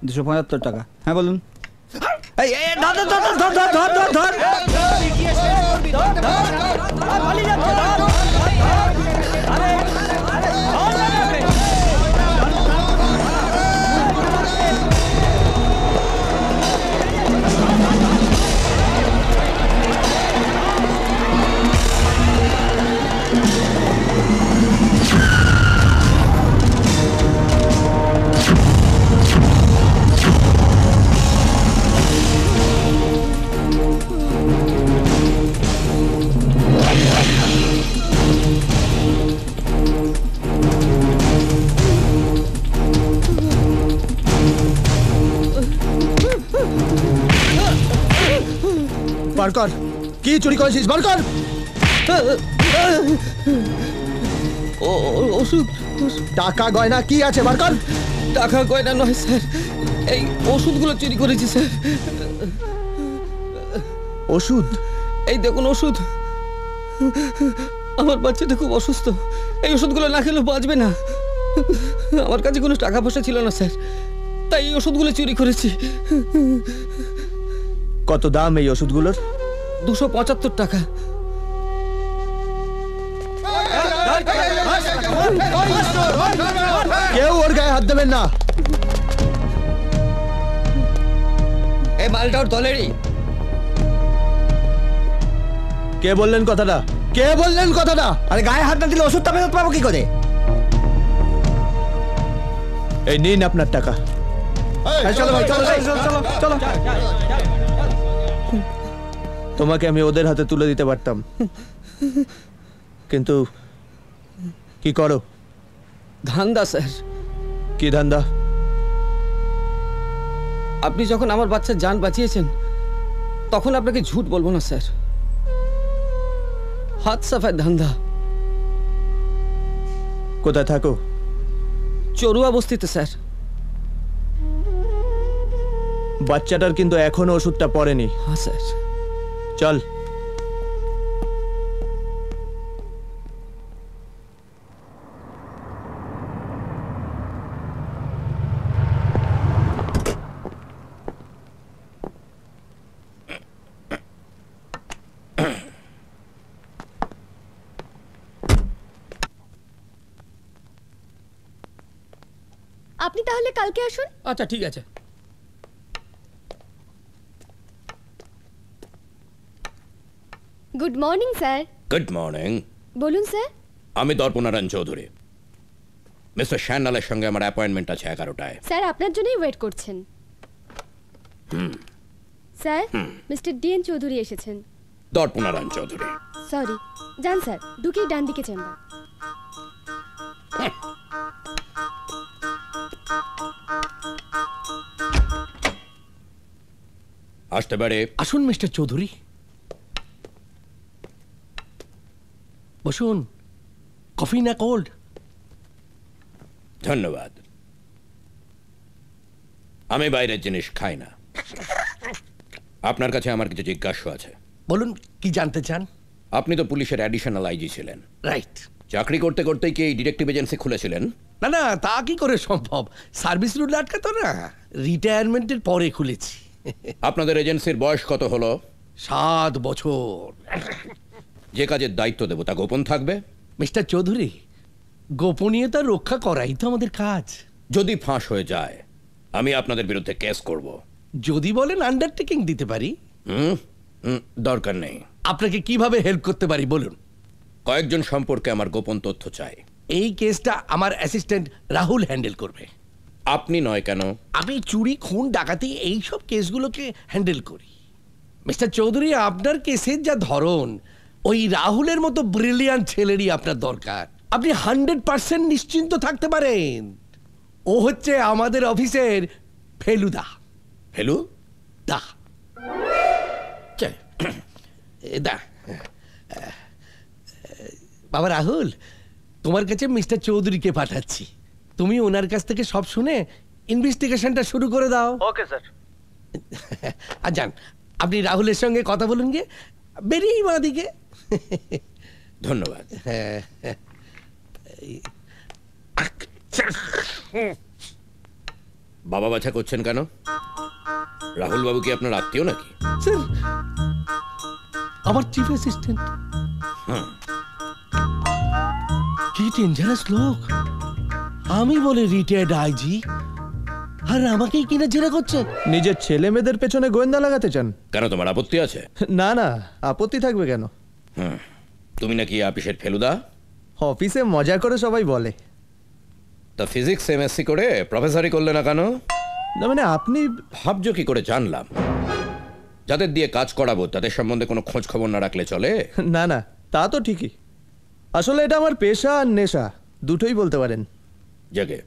275 টাকা। হ্যাঁ বলুন। এই এই ধর ধর ধর ধর ধর ধর ধর ধর বার কর, কি চুরি করেছিস বার কর। ওষুধ, টাকা গয়না কি আছে বার কর। টাকা গয়না নয় স্যার, এই ওষুধগুলো চুরি করেছি স্যার। ওষুধ? এই দেখুন ওষুধ, আমার বাচ্চাটা খুব অসুস্থ, এই ওষুধগুলো না খেলেও বাঁচবে না। আমার কাছে কোনো টাকা পয়সা ছিল না স্যার, তাই এই ওষুধগুলো চুরি করেছি। কত দাম এই ওষুধগুলোর? 275 টাকা। কেউ ওর গায়ে হাত দেবেন না। এই মালটা ওর দলেরই। কে বললেন কথাটা? কে বললেন কথাটা? আরে গায়ে হাত না দিলে ওষুধটা ফেরত পাবো কি করে? এই নিন আপনার টাকা। চলো ভাই চলো চলো চলো। তোমাকে আমি ওদের হাতে তুলে দিতে পারতাম, কিন্তু কি করো? ধান্দা স্যার। কি ধান্দা? আপনি যখন আমার বাচ্চার জান বাঁচিয়েছেন তখন আপনাকে ঝুট বলবো না স্যার, হাত সাফার ধান্দা। কোথায় থাকো? চড়ুয়া বস্তিতে স্যার। বাচ্চাটার কিন্তু এখনো ওষুধটা পড়েনি। হ্যাঁ স্যার। চল। আপনি তাহলে কালকে আসুন। আচ্ছা ঠিক আছে। Good morning sir. Good morning. বলুন স্যার। আমি দর্পনারায়ণ চৌধুরী। মিস্টার শ্যানালের সঙ্গে আমার অ্যাপয়েন্টমেন্ট আছে 11টায়। স্যার আপনার জন্যই ওয়েট করছেন। স্যার মিস্টার ডিএন চৌধুরী এসেছেন। দর্পনারায়ণ চৌধুরী। সরি, যান স্যার, ঢুকেই ডান দিকে চেম্বার। আসতে পারে? আসুন মিস্টার চৌধুরী, বসুন। কফি না কোল্ড? ধন্যবাদ। আমি বাইরের জিনিস খাই না। আপনার কাছে আমার কিছু জিজ্ঞাসা আছে। বলুন, কি জানতে চান? আপনি তো পুলিশের অ্যাডিশনাল আইজি ছিলেন। রাইট। চাকরি করতে করতেই কি এই ডিটেকটিভ এজেন্সি খুলেছিলেন? না না, তা কি করে সম্ভব? সার্ভিস রুল আটকাতো না, রিটায়ারমেন্টের পরে খুলেছি। আপনাদের এজেন্সির বয়স কত হলো? 7 বছর। যে কাজের দায়িত্ব দেব তা গোপন থাকবে? মিস্টার চৌধুরী, গোপনীয়তা রক্ষা করাই তো আমাদের কাজ। যদি ফাঁস হয়ে যায় আমি আপনাদের বিরুদ্ধে কেস করব। যদি বলেন আন্ডারটেকিং দিতে পারি। দরকার নেই। আপনাকে কিভাবে হেল্প করতে পারি বলুন? কয়েকজন সম্পর্কে আমার গোপন তথ্য চাই। এই কেসটা আমার অ্যাসিস্ট্যান্ট রাহুল হ্যান্ডেল করবে। আপনি নয় কেন? আমি চুরি, খুন, ডাকাতি এইসব কেসগুলোকে হ্যান্ডেল করি। মিস্টার চৌধুরী, আপনার কেসের যা ধরন, ওই রাহুলের মতো ব্রিলিয়ান্ট ছেলেরই আপনার দরকার। আপনি 100% নিশ্চিন্ত থাকতে পারেন। ও হচ্ছে আমাদের অফিসের ফেলুদা। ফেলু দা দা। বাবা রাহুল, তোমার কাছে মিস্টার চৌধুরীকে পাঠাচ্ছি। তুমি ওনার কাছ থেকে সব শুনে ইনভেস্টিগেশনটা শুরু করে দাও। Okay sir. আর যান, আপনি রাহুলের সঙ্গে কথা বলুন গিয়ে, বেরিয়েই মা দিকে। ধন্যবাদ। বাবা বাছা করছেন কেন? রাহুল বাবু কি আপনার আত্মীয় নাকি? স্যার, আমার চিফ অ্যাসিস্ট্যান্ট। কি ডেঞ্জারাস লোক! আমি বলে রিটায়ার্ড আইজি, আর আমাকেই কিনা জেরা করছে। নিজের ছেলে মেয়েদের পেছনে গোয়েন্দা লাগাতে চান? কেন, তোমার আপত্তি আছে? না না, আপত্তি থাকবে কেন? তুমি নাকি আপিসের ফেলুদা? অফিসে মজা করে সবাই বলে। তা ফিজিক্স এমএসসি করে প্রফেসরই করলে না কেন? না মানে আপনি ভাবছো কি করে জানলাম? যাদের দিয়ে কাজ করাবো তাদের সম্বন্ধে কোনো খোঁজ খবর না রাখলে চলে? না না, তা তো ঠিকই। আসলে এটা আমার পেশা আর নেশা, দুটোই বলতে পারেন। জাগে,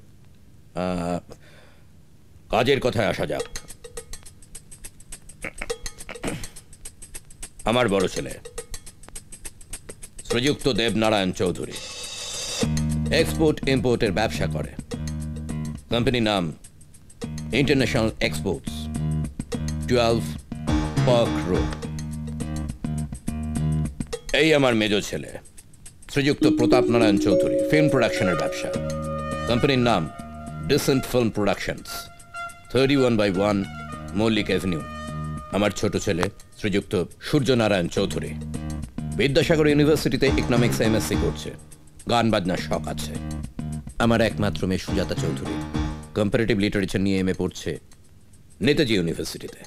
কাজের কথায় আসা যাক। আমার বড় ছেলে শ্রীযুক্ত দেবনারায়ণ চৌধুরী এক্সপোর্ট ইম্পোর্টের ব্যবসা করে। কোম্পানির নাম ইন্টারন্যাশনাল এক্সপোর্টস, 12 পার্ক রোড। এই আমার মেজ ছেলে শ্রীযুক্ত প্রতাপ নারায়ণ চৌধুরী, ফিল্ম প্রোডাকশনের ব্যবসা। কোম্পানির নাম Decent Film Productions, 31/1 Mallick Avenue. আমার ছোট ছেলে শ্রীযুক্ত সূর্যনারায়ণ চৌধুরী বিদ্যাসাগর ইউনিভার্সিটিতে ইকোনমিক্স এমএসসি করছে, গান বাজনার শখ আছে। আমার একমাত্র মেয়ে সুজাতা চৌধুরী কম্পারেটিভ লিটারেচার নিয়ে এমএ পড়ছে নেতাজি ইউনিভার্সিটিতে।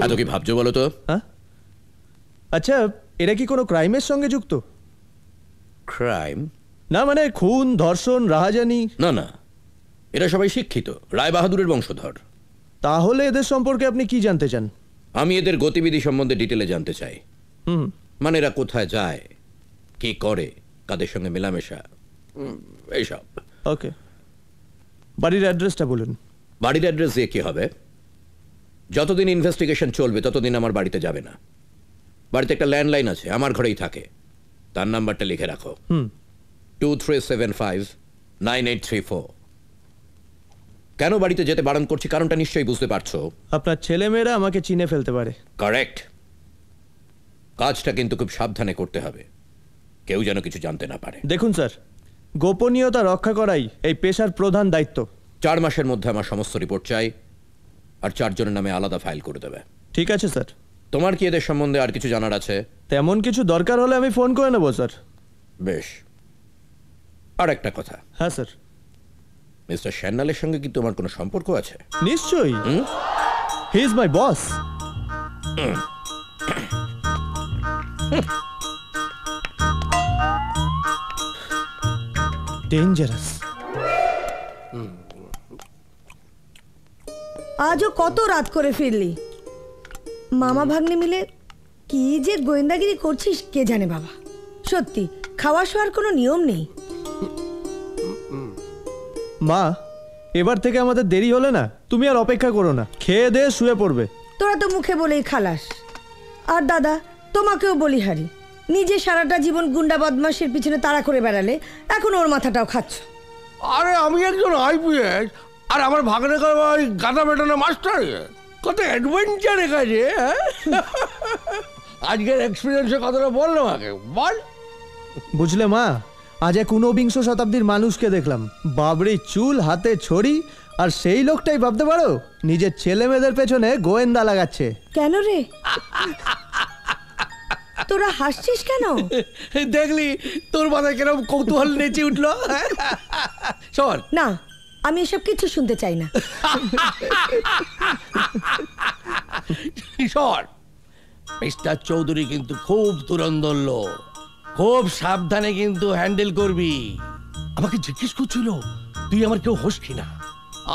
এত কি ভাবছো বলো তো? হ্যাঁ, আচ্ছা, এরা কি কোনো ক্রাইমের সঙ্গে যুক্ত? ক্রাইম? না মানে খুন, ধর্ষণ, রাহাজানি? না না, এরা সবাই শিক্ষিত, রায় বাহাদুরের বংশধর। তাহলে এদের সম্পর্কে আপনি কি জানতে চান? আমি এদের গতিবিধি সম্বন্ধে ডিটেলে জানতে চাই। মানে এরা কোথায় যায়, কি করে, কাদের সঙ্গে মেলামেশা, এইসব। ওকে, বাড়ির অ্যাড্রেসটা বলুন। বাড়ির অ্যাড্রেস দিয়ে কি হবে? যতদিন ইনভেস্টিগেশন চলবে ততদিন আমার বাড়িতে যাবে না। বাড়িতে একটা ল্যান্ডলাইন আছে, আমার ঘরেই থাকে, তার নাম্বারটা লিখে রাখো, 23759834। কেন বাড়িতে যেতে বারণ করছি কারণটা নিশ্চয়ই বুঝতে পারছো। আপনার ছেলেমেয়েরা আমাকে চিনে ফেলতে পারে। কারেক্ট। কাজটা কিন্তু খুব সাবধানে করতে হবে, কেউ যেন কিছু জানতে না পারে। দেখুন স্যার, গোপনীয়তা রক্ষা করাই এই পেশার প্রধান দায়িত্ব। 4 মাসের মধ্যে আমার সমস্ত রিপোর্ট চাই, আর 4 জনের নামে আলাদা ফাইল করে দেবে। ঠিক আছে স্যার। তোমার কি এদের সম্বন্ধে আর কিছু জানার আছে? তেমন কিছু দরকার হলে আমি ফোন করে নেবো স্যার। বেশ। আর একটা কথা। হ্যাঁ স্যার। মিস্টার শ্যান্নালের সঙ্গে কি তোমার কোনো সম্পর্ক আছে? নিশ্চয়ই, he is my boss. Dangerous. আজও কত রাত করে ফিরলি? মামা ভাগ্নে মিলে কি যে গোয়েন্দাগিরি করছিস কে জানে বাবা। সত্যি খাওয়া শোয়ার কোনো নিয়ম নেই। মা, এবার থেকে আমাদের দেরি হলে না, তুমি আর অপেক্ষা করো না, খেয়ে দিয়ে শুয়ে পড়বে। তোরা তো মুখে বলেই খালাস। আর দাদা, তোমাকেও বলি হারি, নিজে সারাটা জীবন গুন্ডা বদমাশের পিছনে তাড়া করে বেড়ালে এখন ওর মাথাটাও খাচ্ছ। আরে আমি একজন আইপিএস, আর আমার ভাগ্নে ওই গাদা বেটানো মাস্টার। কত অ্যাডভেঞ্চার এখানে। আজকের এক্সপিরিয়েন্সের কথাটা বললো আমাকে, বল। বুঝলে মা, আজ এক ঊনবিংশ শতাব্দীর মানুষকে দেখলাম, বাবরি চুল, হাতে ছড়ি, আর সেই লোকটাই ভাবতে পারো নিজের ছেলে মেয়েদের পেছনে গোয়েন্দা লাগাচ্ছে। কেন রে, তোরা হাসছিস কেন? দেখলি তোর মাথায় কেরম কৌতূহল নেচে উঠলো। শোন না, আমি এসব কিছু শুনতে চাই না। শোন, মিস্টার চৌধুরী কিন্তু খুব ধুরন্ধর লোক, খুব সাবধানে কিন্তু হ্যান্ডেল করবি। আমাকে জিজ্ঞেস করছিল তুই আমার কেউ হোস কিনা,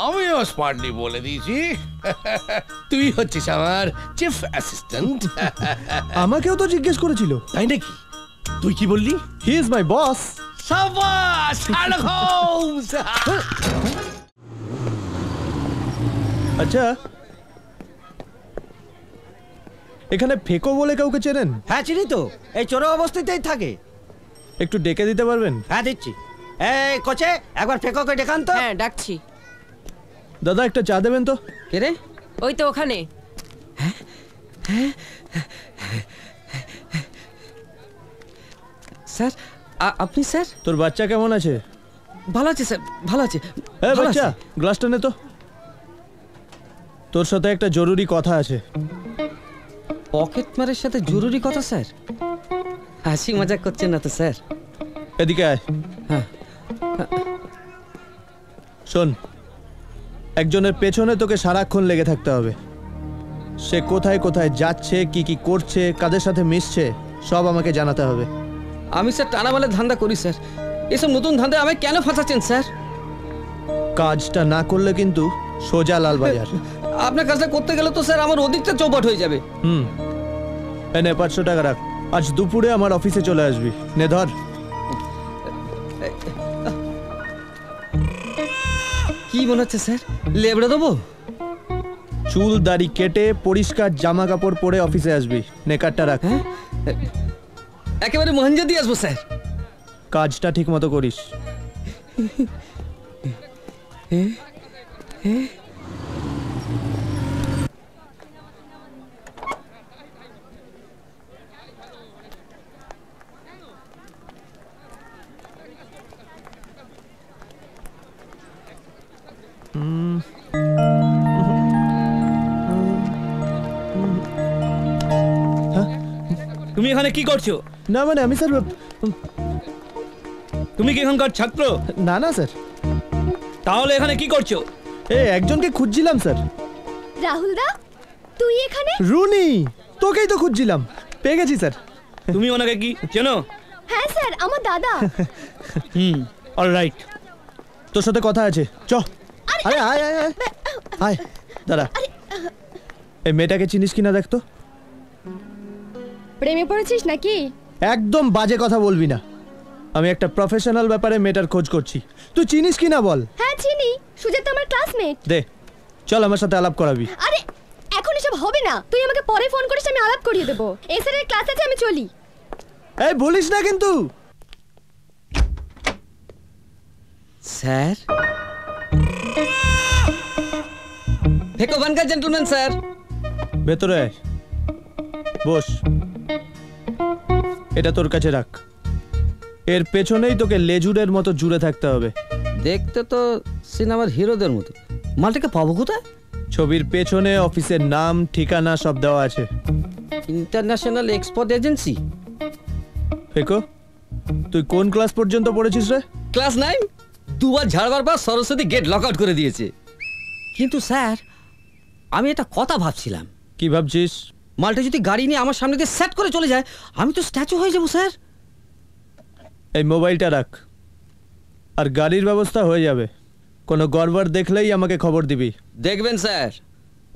আমিও স্মার্টলি বলে দিয়েছি তুই হচ্ছিস আমার চিফ অ্যাসিস্ট্যান্ট। আমাকেও তো জিজ্ঞেস করেছিল। তাই নাকি? তুই কি বললি? হি ইজ মাই বস। সাবাস শার্লক হোমস। আচ্ছা, এখানে ফেকো বলে কাউকে চেনেন? হ্যাঁ চিনি তো, এই চোরা অবস্থাতেই থাকে। একটু ডেকে দিতে পারবেন? হ্যাঁ দিচ্ছি। এই কোচে, একবার ফেকোকে ডেকান তো। হ্যাঁ ডাকছি। দাদা একটা চা দেবেন তো? কে রে? ওই তো ওখানে। স্যার আপনি স্যার? তোর বাচ্চা কেমন আছে? ভালো আছে স্যার, ভালো আছে। হ্যাঁ ভালো বাচ্চা, আছে। গ্লাসটা নে তো। তোর সাথে একটা জরুরি কথা আছে। পকেট মারের সাথে জরুরি কথা স্যার? হাসি মজাক করছেন না তো স্যার? এদিকে আয়। হ্যাঁ। শোন, একজনের পেছনে তোকে সারাক্ষণ লেগে থাকতে হবে। সে কোথায় কোথায় যাচ্ছে, কি কি করছে, কাদের সাথে মিশছে, সব আমাকে জানাতে হবে। আমি স্যার টানাবালের ধান্দা করি স্যার। এসব নতুন ধান্দায় আমায় কেন ফাঁসাচ্ছেন স্যার? কাজটা না করলে কিন্তু সোজা লালবাজার। আপনার কাজটা করতে গেলে তো স্যার আমার ওদিকটা চৌপাট হয়ে যাবে। এনে 500 টাকা রাখ। আজ দুপুরে আমার অফিসে চলে আসবি। নে ধর। কি মনে হচ্ছে স্যার, লেবড়ে দেবো? চুল দাড়ি কেটে পরিষ্কার জামা কাপড় পরে অফিসে আসবি। নে কার্ডটা রাখ। হ্যাঁ, একেবারে মহেঞ্জা দিয়ে আসবো স্যার। কাজটা ঠিক মতো করিস। তুমি এখানে কি করছো? না মানে আমি স্যার, তুমি কি এখানকার ছাত্র? না না স্যার, তাহলে এখানে কি করছো? একজনকে খুঁজছিলাম স্যার। রাহুল দা, তুই এখানে? রুনি, তোকেই তো খুঁজছিলাম, পেয়ে গেছি স্যার। তুমি ওনাকে কি চেনো? হ্যাঁ স্যার, আমার দাদা। অলরাইট। তোর সাথে কথা আছে, চ। আরে আয় আয় আয় আয়, দাঁড়া। এই মেয়েটাকে চিনিস কিনা দেখ তো। প্রেমে পড়েছিস নাকি? একদম বাজে কথা বলবি না। আমি একটা প্রফেশনাল ব্যাপারে মেয়েটার খোঁজ করছি, তুই চিনিস কিনা বল। হ্যাঁ চিনি, সুজাত আমার ক্লাসমেট। দে, চল আমার সাথে আলাপ করাবি। আরে এখন এসব হবে না, তুই আমাকে পরে ফোন করিস, আমি আলাপ করিয়ে দেবো। এসআরের ক্লাস আছে, আমি চলি। এই বলিস না কিন্তু। Sir, phaco Banka gentleman sir. ভেতরে আয়, বস। এটা তোর কাছে রাখ। এর পেছনেই তোকে লেজুরের মতো জুড়ে থাকতে হবে। দেখতে তো সিনেমার হিরোদের মতো। মালটাকে পাবো কোথায়? ছবির পেছনে অফিসের নাম ঠিকানা সব দেওয়া আছে। International export agency. ফেকো, তুই কোন ক্লাস পর্যন্ত পড়েছিস রে? ক্লাস 9। দুবার ঝাড়বার পর সরস্বতী গেট লক আউট করে দিয়েছে। কিন্তু স্যার, আমি একটা কথা ভাবছিলাম। কি ভাবছিস? মালটা যদি গাড়ি নিয়ে আমার সামনে দিয়ে সেট করে চলে যায়, আমি তো স্ট্যাচু হয়ে যাবো স্যার। এই মোবাইলটা রাখ, আর গাড়ির ব্যবস্থা হয়ে যাবে। কোনো গড়বড় দেখলেই আমাকে খবর দিবি। দেখবেন স্যার,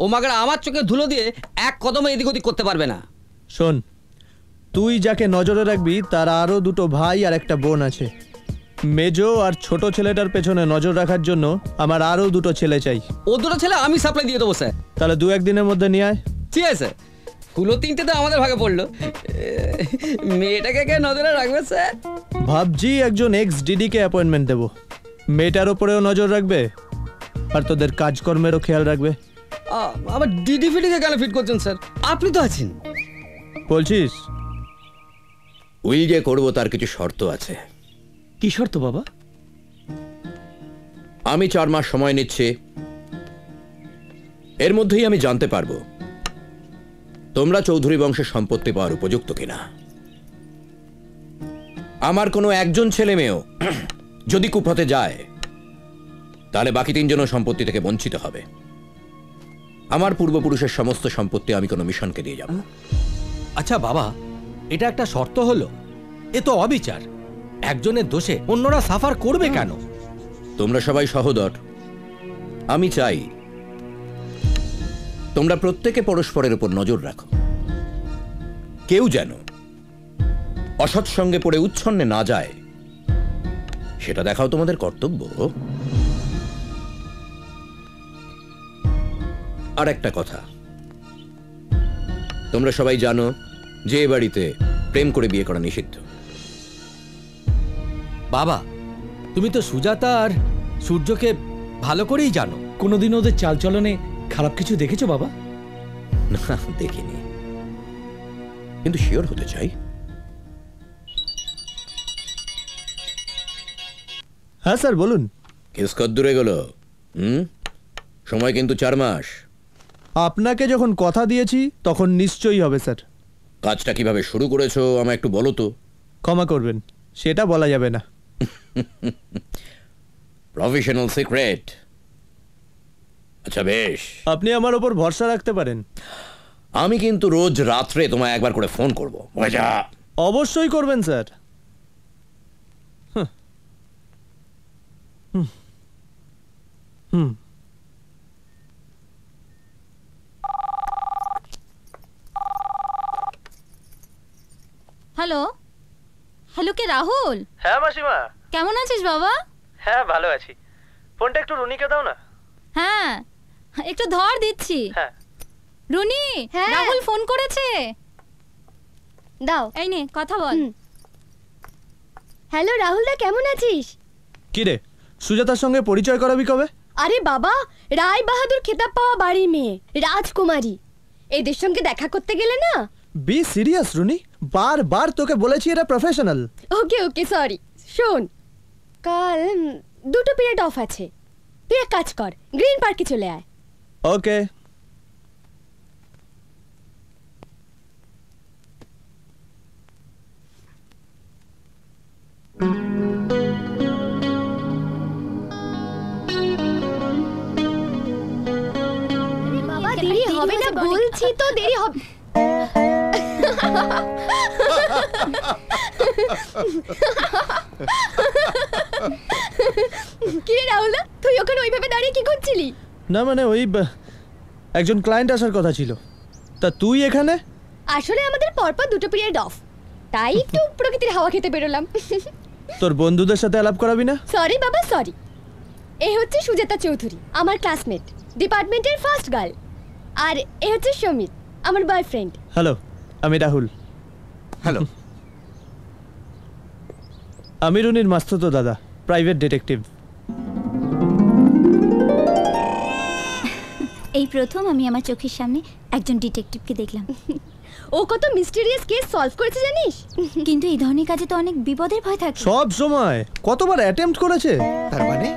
ও মাগড়া আমার চোখে ধুলো দিয়ে এক কদমে এদিক ওদিক করতে পারবে না। শোন, তুই যাকে নজরে রাখবি তার আরও দুটো ভাই আর একটা বোন আছে। মেজো আর ছোট ছেলেটার পেছনে নজর রাখার জন্য আমার আরও দুটো ছেলে চাই। ও দুটো ছেলে আমি সাপ্লাই দিয়ে দেবো স্যার। তাহলে 2-1 দিনের মধ্যে নিয়ে আয়। ঠিক আছে স্যার। ফুলো 3টে তো আমাদের ভাগে পড়লো। মেয়েটাকে কে নজরে রাখবে স্যার? ভাবছি একজন ex-DD-কে অ্যাপয়েন্টমেন্ট দেবো। মেয়েটার ওপরেও নজর রাখবে আর তোদের কাজকর্মেরও খেয়াল রাখবে। আবার ডিডি ফিডিকে কেন ফিট করছেন স্যার? আপনি তো আছেন। বলছিস? উইল যে করবো তার কিছু শর্ত আছে। কি শর্ত বাবা? আমি 4 মাস সময় নিচ্ছি। এর মধ্যেই আমি জানতে পারবো তোমরা চৌধুরী বংশের সম্পত্তি পাওয়ার উপযুক্ত কিনা। আমার কোনো একজন ছেলে মেয়েও যদি কুপথে যায়, তাহলে বাকি 3 জনও সম্পত্তি থেকে বঞ্চিত হবে। আমার পূর্বপুরুষের সমস্ত সম্পত্তি আমি কোনো মিশনকে দিয়ে যাব। আচ্ছা বাবা, এটা একটা শর্ত হলো? এ তো অবিচার। একজনের দোষে অন্যরা সাফার করবে কেন? তোমরা সবাই সহোদর। আমি চাই তোমরা প্রত্যেকে পরস্পরের উপর নজর রাখো। কেউ যেন অসৎ সঙ্গে পড়ে উচ্ছন্নে না যায়, সেটা দেখাও তোমাদের কর্তব্য। আর একটা কথা, তোমরা সবাই জানো যে এ বাড়িতে প্রেম করে বিয়ে করা নিষিদ্ধ। বাবা, তুমি তো সুজাতা আর সূর্যকে ভালো করেই জানো। কোনোদিনও ওদের চালচলনে খারাপ কিছু দেখেছো বাবা? না, দেখিনি, কিন্তু শিওর হতে চাই। হ্যাঁ স্যার বলুন। কেস কদ্দূরে গেল? সময় কিন্তু 4 মাস। আপনাকে যখন কথা দিয়েছি তখন নিশ্চয়ই হবে স্যার। কাজটা কিভাবে শুরু করেছো আমায় একটু বলো তো। ক্ষমা করবেন, সেটা বলা যাবে না। Professional secret. আচ্ছা বেশ, আপনি আমার ওপর ভরসা রাখতে পারেন। আমি কিন্তু রোজ রাত্রে তোমায় একবার করে ফোন করবো। মজা। অবশ্যই করবেন স্যার। হুম। হ্যালো, হ্যালো, কে রাহুল? হ্যাঁ মাসিমা, কেমন আছিস বাবা? হ্যাঁ ভালো আছি। ফোনটা একটু রুনিকে দাও না। হ্যাঁ, একটু ধর দিচ্ছি। হ্যাঁ। রুনি, হ্যাঁ। রাহুল ফোন করেছে। দাও। এই নে কথা বল। হ্যালো রাহুল দা, কেমন আছিস? কি রে, সুজাতার সঙ্গে পরিচয় করাবি কবে? আরে বাবা, রায় বাহাদুর খেতাব পাওয়া বাড়ির মেয়ে রাজকুমারী, এদের সঙ্গে দেখা করতে গেলে না। বি সিরিয়াস রুনি, বারবার তোকে বলেছি এটা প্রফেশনাল। ওকে ওকে, সরি। শোন, কাল 2টো পিরিয়ড অফ আছে, তুই এক কাজ কর, গ্রিন পার্কে চলে আয়। ওকে। বাবা দেরি হবে না বলছি তো, দেরি হবে। কি রে রাহুল, তুই ওখানে ওইভাবে দাঁড়িয়ে কি করছিলি? না মানে ওই একজন ক্লায়েন্ট আসার কথা ছিল, তা তুই এখানে? আসলে আমাদের পরপর 2টো পিরিয়ড অফ, তাই একটু প্রকৃতির হাওয়া খেতে বেরোলাম। তোর বন্ধুদের সাথে আলাপ করাবি না? সরি বাবা, সরি। এ হচ্ছে সুজাতা চৌধুরী, আমার ক্লাসমেট, ডিপার্টমেন্টের ফার্স্ট গার্ল। আর এ হচ্ছে সমীর, আমার বয়ফ্রেন্ড। হ্যালো, আমি রাহুল। হ্যালো। আমি রুনির মাস্তুতো দাদা, প্রাইভেট ডিটেকটিভ। এই প্রথম আমি আমার চোখের সামনে একজন ডিটেকটিভকে দেখলাম। ও কত মিস্টেরিয়াস কেস সলভ করেছে জানিস? কিন্তু এই ধরনের কাজে তো অনেক বিপদের ভয় থাকে। সব সময় কতবার অ্যাটেম্প্ট করেছে? তার মানে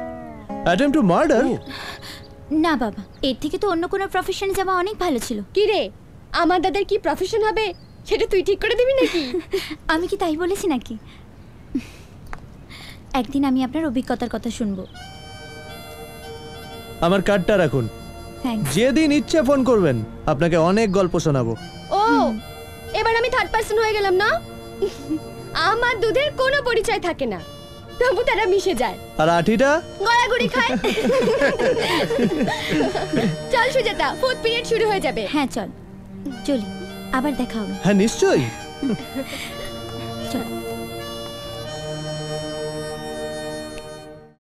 অ্যাটেম্প্ট টু মার্ডার? না বাবা, এর থেকে তো অন্য কোনো প্রফেশনে যাওয়া অনেক ভালো ছিল। কি রে, আমার দাদার কি প্রফেশন হবে সেটা তুই ঠিক করে দিবি নাকি? আমি কি তাই বলেছি নাকি? একদিন আমি আপনার অভিজ্ঞতার কথা শুনবো। আমার কার্ডটা রাখুন, থ্যাঙ্কস। যেদিন ইচ্ছে ফোন করবেন, আপনাকে অনেক গল্প শোনাবো। ও, এবার আমি থার্ড পার্সন হয়ে গেলাম না? আমার দুধের কোনো পরিচয় থাকে না, তবু তারা মিশে যায়। আর আঠিটা গড়াগড়ি খায়। চল সুজাতা, 4th পিরিয়ড শুরু হয়ে যাবে। হ্যাঁ চল, চলি, আবার দেখা হবে। হ্যাঁ নিশ্চয়ই।